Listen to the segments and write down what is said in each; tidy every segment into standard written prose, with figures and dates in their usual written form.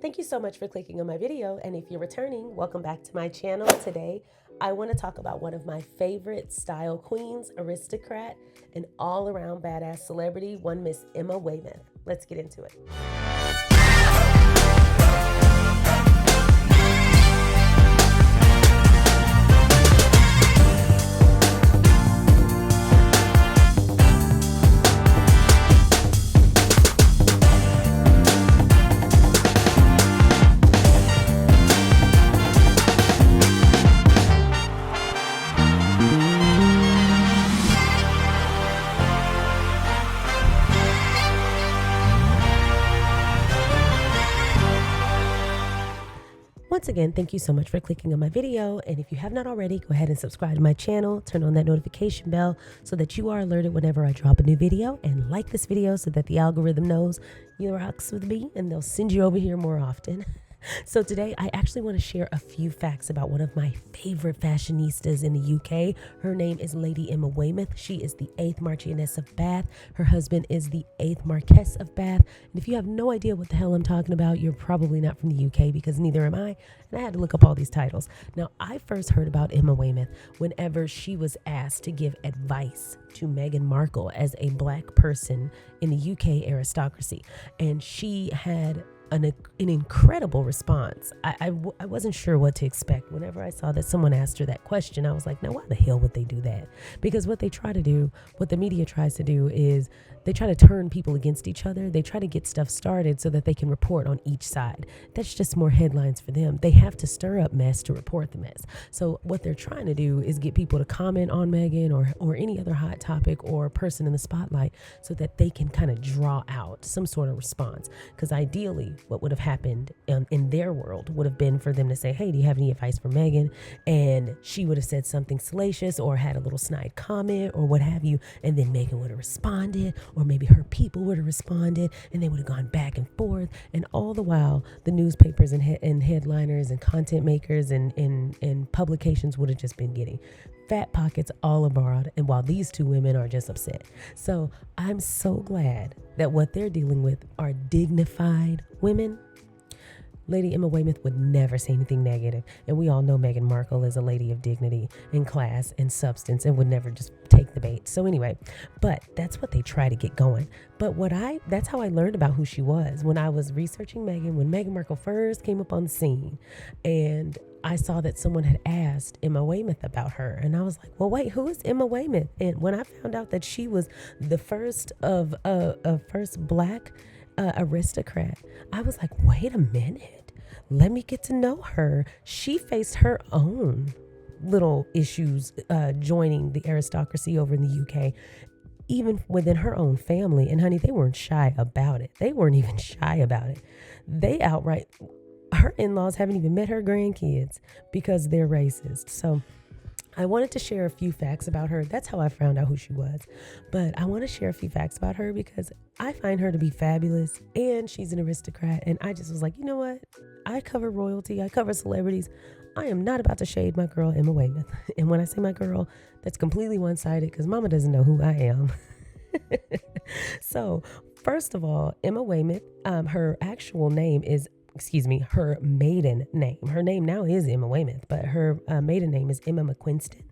Thank you so much for clicking on my video, and if you're returning, welcome back to my channel. Today, I want to talk about one of my favorite style queens, aristocrat, and all-around badass celebrity, one Miss Emma Weymouth. Let's get into it. Once again, thank you so much for clicking on my video. And if you have not already, go ahead and subscribe to my channel, turn on that notification bell so that you are alerted whenever I drop a new video, and like this video so that the algorithm knows you rocks with me and they'll send you over here more often. So today I actually want to share a few facts about one of my favorite fashionistas in the UK. Her name is Lady Emma Weymouth. She is the 8th Marchioness of Bath. Her husband is the 8th Marquess of Bath. And if you have no idea what the hell I'm talking about, you're probably not from the UK, because neither am I. And I had to look up all these titles. Now, I first heard about Emma Weymouth whenever she was asked to give advice to Meghan Markle as a black person in the UK aristocracy. And she had an incredible response. I wasn't sure what to expect. Whenever I saw that someone asked her that question, I was like, now why the hell would they do that? Because what they try to do, what the media tries to do, is they try to turn people against each other. They try to get stuff started so that they can report on each side. That's just more headlines for them. They have to stir up mess to report the mess. So what they're trying to do is get people to comment on Meghan or any other hot topic or person in the spotlight so that they can kind of draw out some sort of response. Because ideally, what would have happened in their world would have been for them to say, hey, do you have any advice for Meghan? And she would have said something salacious or had a little snide comment or what have you. And then Meghan would have responded, or maybe her people would have responded, and they would have gone back and forth. And all the while, the newspapers and headliners and content makers and publications would have just been getting fat pockets all abroad, and while these two women are just upset. So I'm so glad that what they're dealing with are dignified women. Lady Emma Weymouth would never say anything negative, and we all know Meghan Markle is a lady of dignity and class and substance and would never just take the bait. So anyway, but that's what they try to get going. But that's how I learned about who she was, when I was researching Meghan, when Meghan Markle first came up on the scene, and I saw that someone had asked Emma Weymouth about her, and I was like, well, wait, who is Emma Weymouth? And when I found out that she was the first of first black aristocrat, I was like, wait a minute, let me get to know her. She faced her own little issues joining the aristocracy over in the UK, even within her own family. And honey, they weren't shy about it. They weren't even shy about it. They outright, her in-laws haven't even met her grandkids because they're racist. So I wanted to share a few facts about her. That's how I found out who she was. But I want to share a few facts about her because I find her to be fabulous, and she's an aristocrat. And I just was like, you know what? I cover royalty. I cover celebrities. I am not about to shade my girl, Emma Weymouth. And when I say my girl, that's completely one-sided because mama doesn't know who I am. So first of all, Emma Weymouth, her actual name is, her maiden name. Her name now is Emma Weymouth, but her maiden name is Emma McQuiston.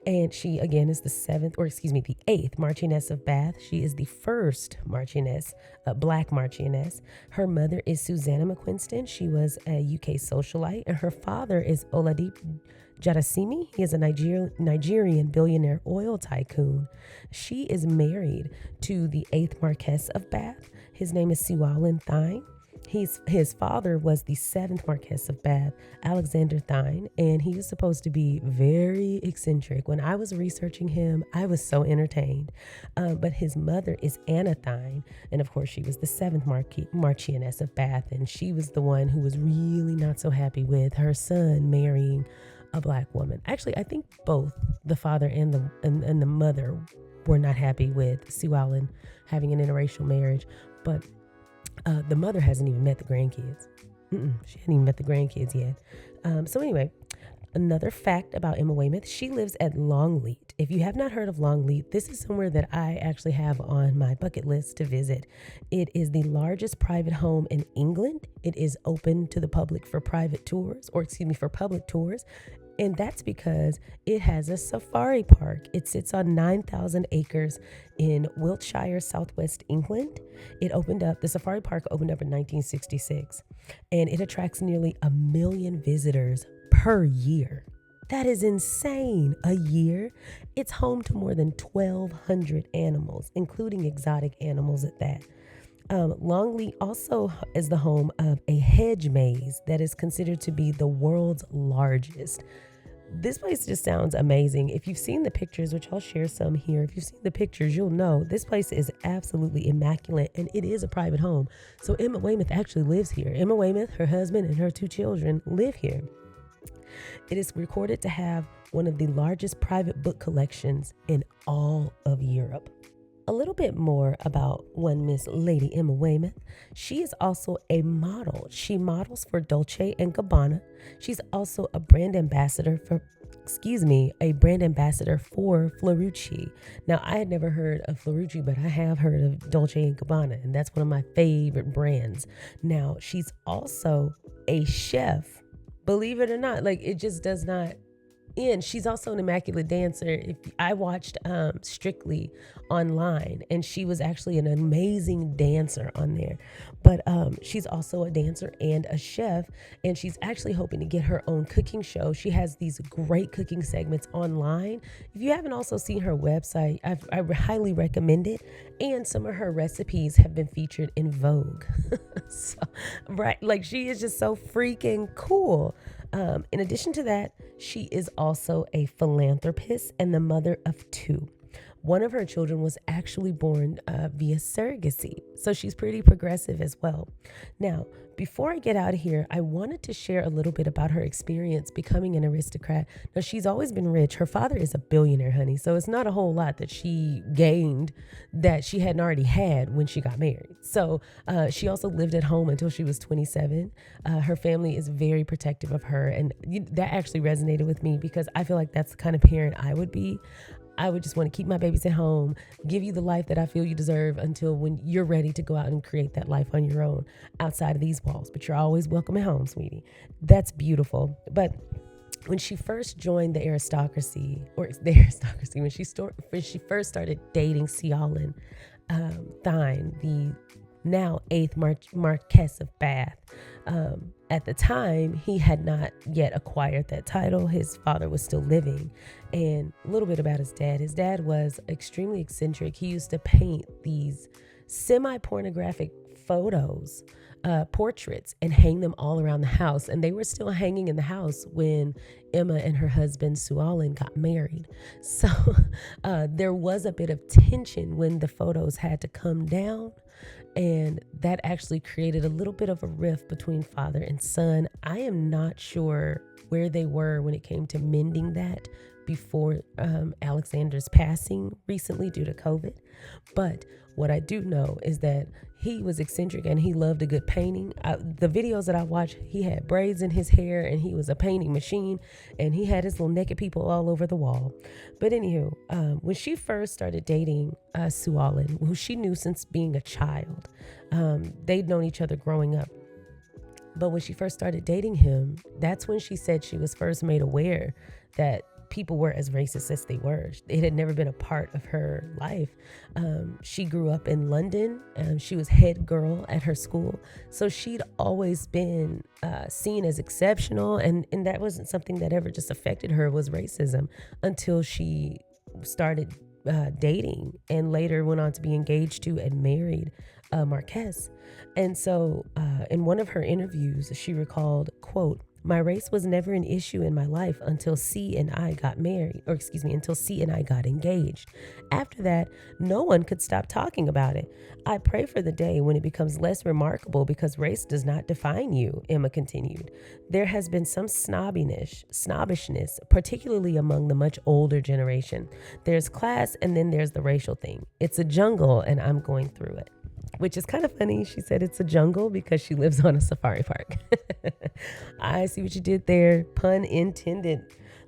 And she, again, is the 8th Marchioness of Bath. She is the first Marchioness, Black Marchioness. Her mother is Susanna McQuiston. She was a UK socialite, and her father is Oladeep Jadasimi. He is a Nigerian billionaire oil tycoon. She is married to the 8th Marquess of Bath. His name is Llewellyn Thine. His father was the 7th Marquess of Bath, Alexander Thine, and he was supposed to be very eccentric. When I was researching him, I was so entertained. But his mother is Anna Thine, and of course she was the 7th Marchioness of Bath, and she was the one who was really not so happy with her son marrying a black woman. Actually, I think both the father and the mother were not happy with Llewellyn having an interracial marriage, but the mother hasn't even met the grandkids. She hadn't even met the grandkids yet. So anyway, Another fact about Emma Weymouth, she lives at Longleat. If you have not heard of Longleat, this is somewhere that I actually have on my bucket list to visit. It is the largest private home in England. It is open to the public for private tours, for public tours. And that's because it has a safari park. It sits on 9,000 acres in Wiltshire, southwest England. The safari park opened up in 1966, and it attracts nearly 1 million visitors per year. That is insane. A year. It's home to more than 1,200 animals, including exotic animals at that. Longleat also is the home of a hedge maze that is considered to be the world's largest. This place just sounds amazing. If you've seen the pictures, which I'll share some here, if you've seen the pictures, you'll know this place is absolutely immaculate, and it is a private home. So Emma Weymouth actually lives here. Emma Weymouth, her husband, and her 2 children live here. It is recorded to have one of the largest private book collections in all of Europe. A little bit more about one Miss Lady Emma Weymouth. She is also a model. She models for Dolce & Gabbana. She's also a brand ambassador for Fiorucci. Now, I had never heard of Fiorucci, but I have heard of Dolce & Gabbana, and that's one of my favorite brands. Now, she's also a chef. Believe it or not, it just does not end. She's also an immaculate dancer. I watched Strictly online, and she was actually an amazing dancer on there. But she's also a dancer and a chef, and she's actually hoping to get her own cooking show. She has these great cooking segments online. If you haven't also seen her website, I highly recommend it. And some of her recipes have been featured in Vogue. She is just so freaking cool. In addition to that, she is also a philanthropist and the mother of 2. One of her children was actually born via surrogacy, so she's pretty progressive as well. Now, before I get out of here, I wanted to share a little bit about her experience becoming an aristocrat. Now, she's always been rich. Her father is a billionaire, honey, so it's not a whole lot that she gained that she hadn't already had when she got married. So she also lived at home until she was 27. Her family is very protective of her, and that actually resonated with me because I feel like that's the kind of parent I would be. I would just want to keep my babies at home, give you the life that I feel you deserve until when you're ready to go out and create that life on your own outside of these walls. But you're always welcome at home, sweetie. That's beautiful. But when she first joined the aristocracy, when she first started dating Ciaran Thine, the now 8th Marquess of Bath. At the time, he had not yet acquired that title. His father was still living. And a little bit about his dad. His dad was extremely eccentric. He used to paint these semi-pornographic photos, portraits, and hang them all around the house. And they were still hanging in the house when Emma and her husband, Sualin, got married. So there was a bit of tension when the photos had to come down. And that actually created a little bit of a rift between father and son. I am not sure where they were when it came to mending that before Alexander's passing recently due to COVID. But what I do know is that he was eccentric and he loved a good painting. The videos that I watched, he had braids in his hair and he was a painting machine, and he had his little naked people all over the wall. But anywho, when she first started dating Sualin, who she knew since being a child, they'd known each other growing up. But when she first started dating him, that's when she said she was first made aware that people were as racist as they were. It had never been a part of her life. She grew up in London. She was head girl at her school. So she'd always been seen as exceptional. And that wasn't something that ever just affected her, was racism, until she started dating and later went on to be engaged to and married Marquess. And so in one of her interviews, she recalled, quote, "My race was never an issue in my life until C and I got engaged. After that, no one could stop talking about it. I pray for the day when it becomes less remarkable because race does not define you," Emma continued. "There has been some snobbishness, particularly among the much older generation. There's class and then there's the racial thing. It's a jungle and I'm going through it." which is kind of funny. She said it's a jungle because she lives on a safari park. I see what you did there. Pun intended,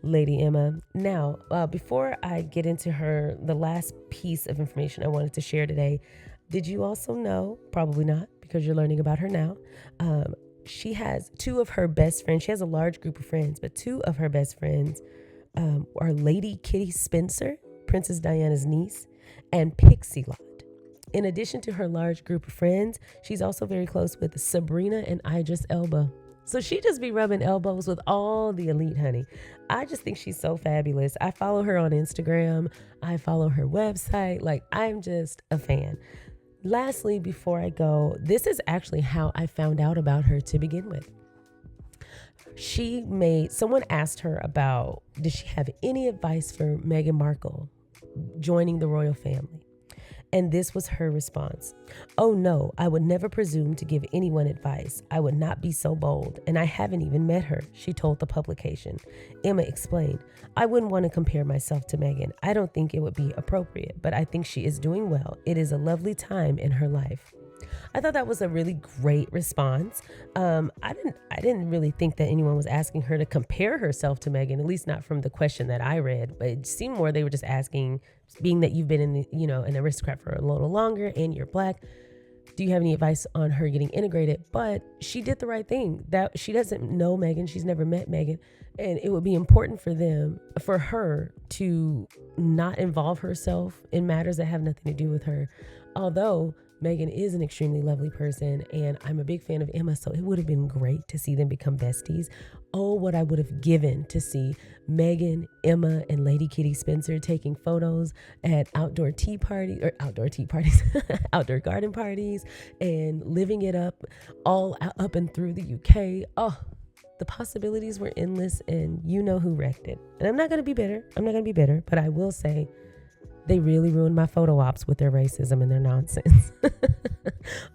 Lady Emma. Now, before I get into the last piece of information I wanted to share today, did you also know, probably not because you're learning about her now, she has two of her best friends. She has a large group of friends, but two of her best friends are Lady Kitty Spencer, Princess Diana's niece, and Pixie Lott. In addition to her large group of friends, she's also very close with Sabrina and Idris Elba. So she just be rubbing elbows with all the elite, honey. I just think she's so fabulous. I follow her on Instagram. I follow her website. Like, I'm just a fan. Lastly, before I go, this is actually how I found out about her to begin with. Someone asked her about, does she have any advice for Meghan Markle joining the royal family? And this was her response. "Oh no, I would never presume to give anyone advice. I would not be so bold, and I haven't even met her," she told the publication. Emma explained, "I wouldn't want to compare myself to Meghan. I don't think it would be appropriate, but I think she is doing well. It is a lovely time in her life." I thought that was a really great response. I didn't really think that anyone was asking her to compare herself to Meghan, at least not from the question that I read. But it seemed more they were just asking, being that you've been an aristocrat for a little longer and you're Black, do you have any advice on her getting integrated? But she did the right thing. That she doesn't know Meghan, she's never met Meghan, and it would be important for her to not involve herself in matters that have nothing to do with her. Although Meghan is an extremely lovely person, and I'm a big fan of Emma, so it would have been great to see them become besties. Oh, what I would have given to see Meghan, Emma, and Lady Kitty Spencer taking photos at outdoor garden parties, and living it up all up and through the UK. Oh, the possibilities were endless, and you know who wrecked it. And I'm not going to be bitter, but I will say, they really ruined my photo ops with their racism and their nonsense.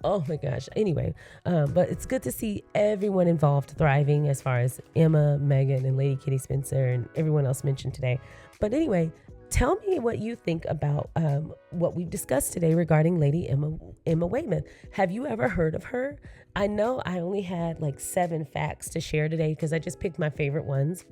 Oh my gosh. Anyway, but it's good to see everyone involved thriving, as far as Emma, Meghan, and Lady Kitty Spencer and everyone else mentioned today. But anyway, tell me what you think about what we've discussed today regarding Lady Emma Weymouth. Have you ever heard of her? I know I only had like 7 facts to share today because I just picked my favorite ones,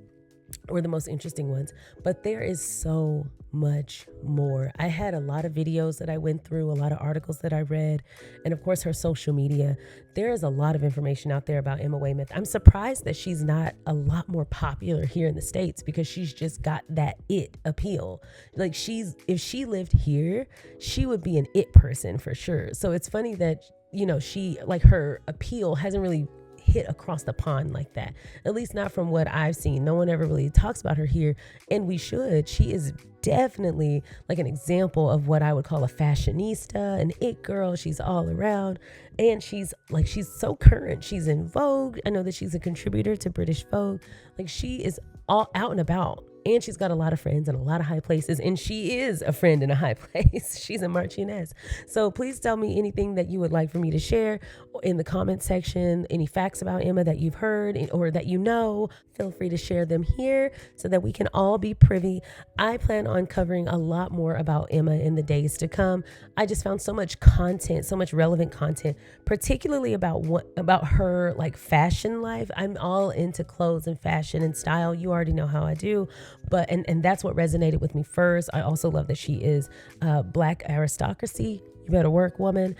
or the most interesting ones, but there is so much more. I had a lot of videos that I went through, a lot of articles that I read, and of course her social media. There is a lot of information out there about Emma Weymouth. I'm surprised that she's not a lot more popular here in the States, because she's just got that it appeal. Like, if she lived here, she would be an it person for sure. So it's funny that, her appeal hasn't really hit across the pond like that, at least not from what I've seen. No one ever really talks about her here, and we should. She is definitely like an example of what I would call a fashionista, an it girl. She's all around, and she's so current. She's in Vogue. I know that she's a contributor to British Vogue. Like, she is all out and about. And she's got a lot of friends in a lot of high places. And she is a friend in a high place. She's a Marchioness. So please tell me anything that you would like for me to share in the comment section. Any facts about Emma that you've heard or that you know, feel free to share them here so that we can all be privy. I plan on covering a lot more about Emma in the days to come. I just found so much content, so much relevant content, particularly about her like fashion life. I'm all into clothes and fashion and style. You already know how I do. But and that's what resonated with me first. I also love that she is Black aristocracy. You better work, woman.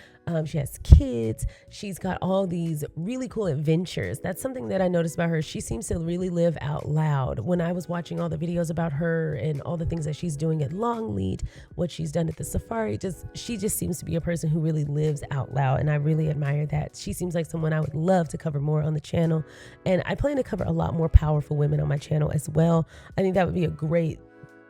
She has kids. She's got all these really cool adventures. That's something that I noticed about her. She seems to really live out loud. When I was watching all the videos about her and all the things that she's doing at Longleat, what she's done at the safari, she just seems to be a person who really lives out loud. And I really admire that. She seems like someone I would love to cover more on the channel. And I plan to cover a lot more powerful women on my channel as well. I think that would be a great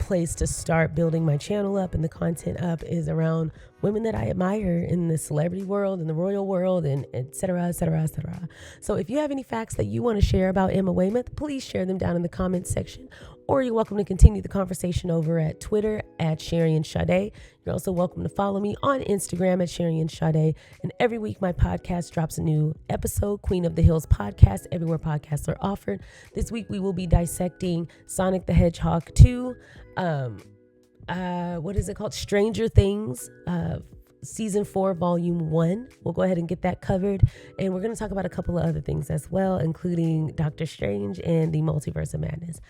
place to start building my channel up and the content up, is around women that I admire in the celebrity world and the royal world, and et cetera, et cetera, et cetera. So if you have any facts that you want to share about Emma Weymouth, please share them down in the comments section, or you're welcome to continue the conversation over at Twitter at SharionSade. You're also welcome to follow me on Instagram at SharionSade. And every week my podcast drops a new episode, Queen of the Hills podcast, everywhere podcasts are offered. This week we will be dissecting Sonic the Hedgehog 2. What is it called? Stranger Things season 4, volume 1. We'll go ahead and get that covered. And we're going to talk about a couple of other things as well, including Doctor Strange and the Multiverse of Madness.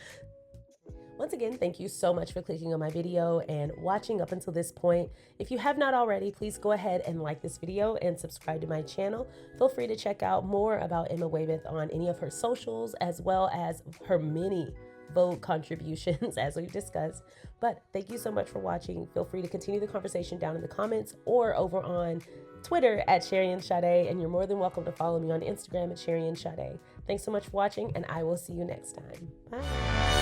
Once again, thank you so much for clicking on my video and watching up until this point. If you have not already, please go ahead and like this video and subscribe to my channel. Feel free to check out more about Emma Weymouth on any of her socials, as well as her many Vogue contributions as we've discussed. But thank you so much for watching. Feel free to continue the conversation down in the comments or over on Twitter at SharionSade, and you're more than welcome to follow me on Instagram at SharionSade. Thanks so much for watching, and I will see you next time. Bye.